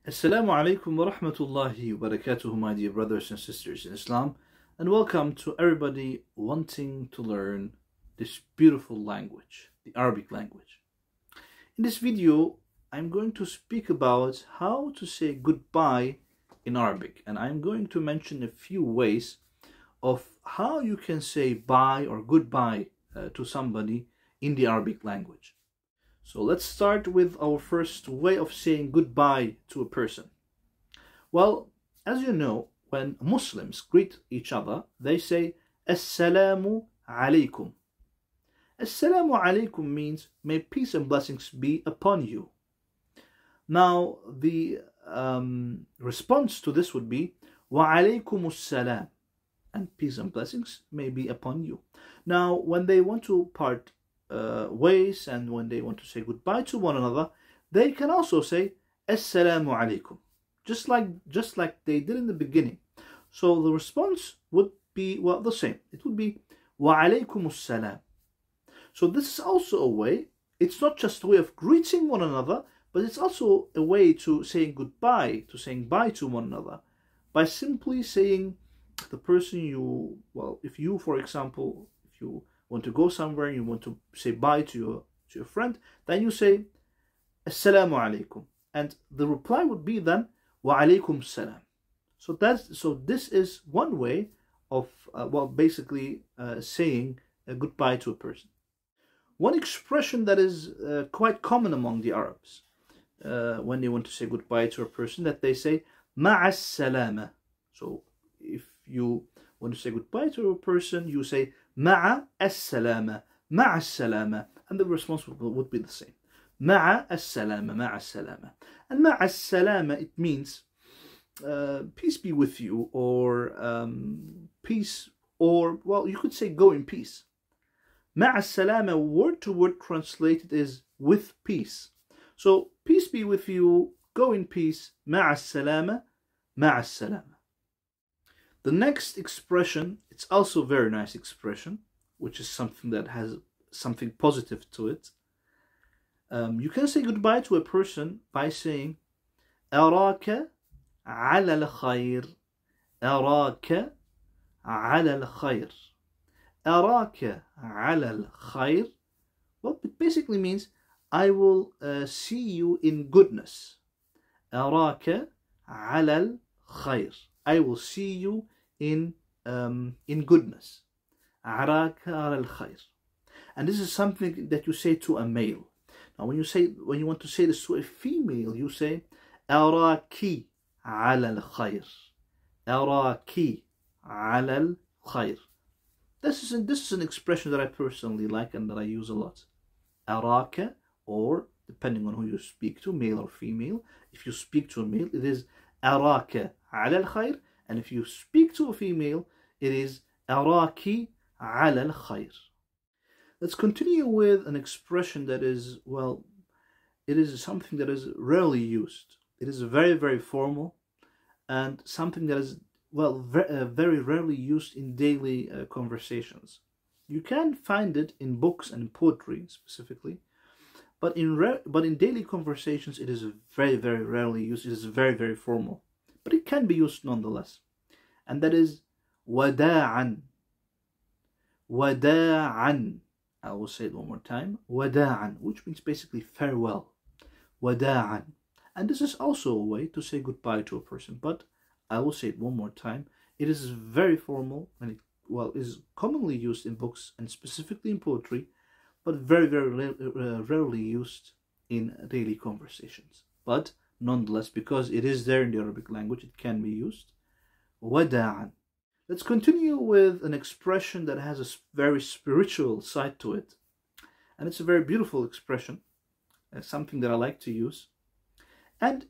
Assalamu alaikum wa rahmatullahi wa barakatuhu, my dear brothers and sisters in Islam, and welcome to everybody wanting to learn this beautiful language, the Arabic language. In this video, I'm going to speak about how to say goodbye in Arabic, and I'm going to mention a few ways of how you can say bye or goodbye to somebody in the Arabic language. So let's start with our first way of saying goodbye to a person. Well, as you know, when Muslims greet each other, they say Assalamu alaikum. Assalamu alaikum means may peace and blessings be upon you. Now, the response to this would be Wa alaykum assalam, and peace and blessings may be upon you. Now, when they want to part ways and when they want to say goodbye to one another, they can also say Assalamu alaikum, just like they did in the beginning. So the response would be, well, the same. It would be Wa alaykum assalam. So this is also a way, it's not just a way of greeting one another, but it's also a way to saying goodbye, to saying bye to one another, by simply saying the person you, well, if you, for example, if you want to go somewhere and you want to say bye to your friend, then you say Assalamu alaikum, and the reply would be then Wa alaikum salam. So this is one way of basically saying goodbye to a person. One expression that is quite common among the Arabs when they want to say goodbye to a person, that they say Ma'as salama. So if you want to say goodbye to a person, you say Ma'a as-salama, ma'a as-salama, and the response would be the same. Ma'a as-salama, ma'a as-salama. And ma'a as-salama, it means peace be with you, or peace, or, well, you could say go in peace. Ma'a as-salama, word to word translated, is with peace. So peace be with you, go in peace, ma'a as-salama, ma'a as-salama. The next expression, it's also a very nice expression, which is something that has something positive to it. You can say goodbye to a person by saying أراك على الخير, أراك على الخير, أراك على الخير. Well, it basically means I will see you in goodness. أراك على الخير, I will see you in goodness. أراك على الخير. And this is something that you say to a male. Now when you want to say this to a female, you say أراكِ على الخير, أراكِ على الخير. This is an expression that I personally like and that I use a lot. أراك, or depending on who you speak to, male or female. If you speak to a male, it is أراك على الخير, and if you speak to a female, it is أراكِ على الخير. Let's continue with an expression that is, well, it is something that is rarely used. It is very, very formal, and something that is, well, very rarely used in daily conversations. You can find it in books and in poetry specifically, but in daily conversations it is very, very rarely used. It is very, very formal, but it can be used nonetheless, and that is وداعا. وداعا. I will say it one more time. وداعا, which means basically farewell. وداعا. And this is also a way to say goodbye to a person, but I will say it one more time. It is very formal, and it, well, is commonly used in books and specifically in poetry, but very, very rarely used in daily conversations. But nonetheless, because it is there in the Arabic language, it can be used. وداعا. Let's continue with an expression that has a very spiritual side to it. And it's a very beautiful expression, something that I like to use. And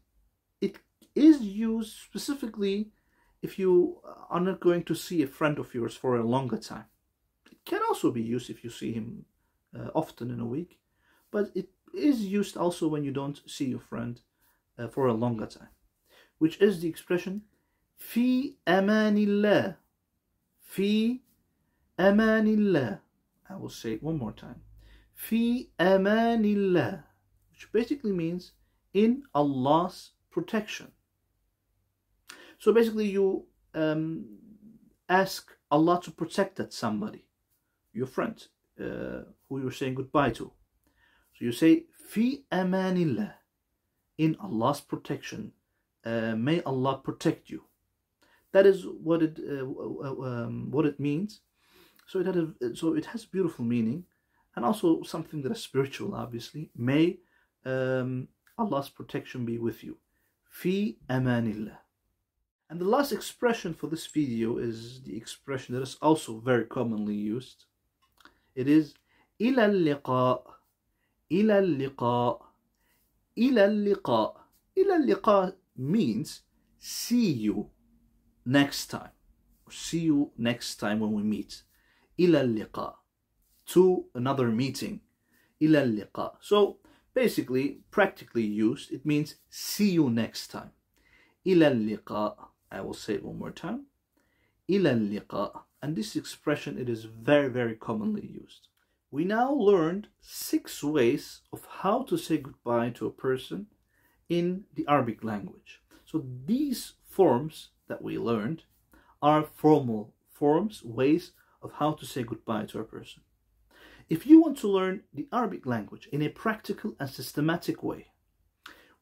it is used specifically if you are not going to see a friend of yours for a longer time. It can also be used if you see him often in a week, but it is used also when you don't see your friend for a longer time, which is the expression في أمان الله. في أمان الله. I will say it one more time. في أمان الله, which basically means in Allah's protection. So basically you ask Allah to protect that somebody, your friend, who you're saying goodbye to. So you say, Fi amanillah, in Allah's protection. May Allah protect you. That is what it means. So it has beautiful meaning, and also something that is spiritual, obviously. May Allah's protection be with you. Fi amanillah. And the last expression for this video is the expression that is also very commonly used. It is ila al-liqa, ila al-liqa, ila al-liqa. Ila al-liqa means see you next time. See you next time when we meet. Ila al-liqa, to another meeting. Ila al-liqa. So basically, practically used, it means see you next time. Ila al-liqa. I will say it one more time. Ila al-liqa. And this expression, it is very, very commonly used. We now learned 6 ways of how to say goodbye to a person in the Arabic language. So these forms that we learned are formal forms, ways of how to say goodbye to a person. If you want to learn the Arabic language in a practical and systematic way,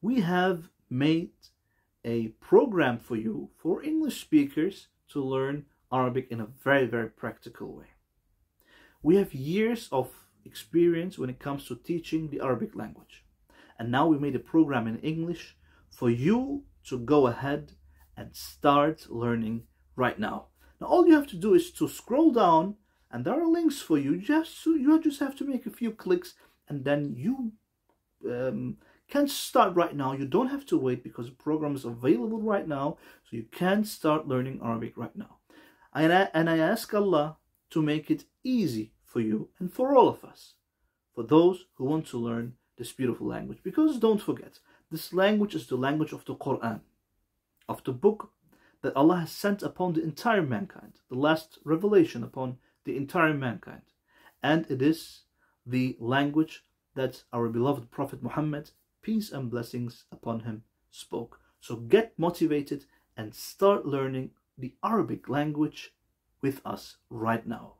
we have made a program for you, for English speakers, to learn Arabic in a very, very practical way. We have years of experience when it comes to teaching the Arabic language. And now we made a program in English for you to go ahead and start learning right now. Now all you have to do is to scroll down, and there are links for you. You just have to make a few clicks, and then you can start right now. You don't have to wait, because the program is available right now, so you can start learning Arabic right now. And I ask Allah to make it easy for you and for all of us, for those who want to learn this beautiful language. Because don't forget, this language is the language of the Quran, of the book that Allah has sent upon the entire mankind, the last revelation upon the entire mankind. And it is the language that our beloved Prophet Muhammad, peace and blessings upon him, spoke. So get motivated and start learning the Arabic language with us right now.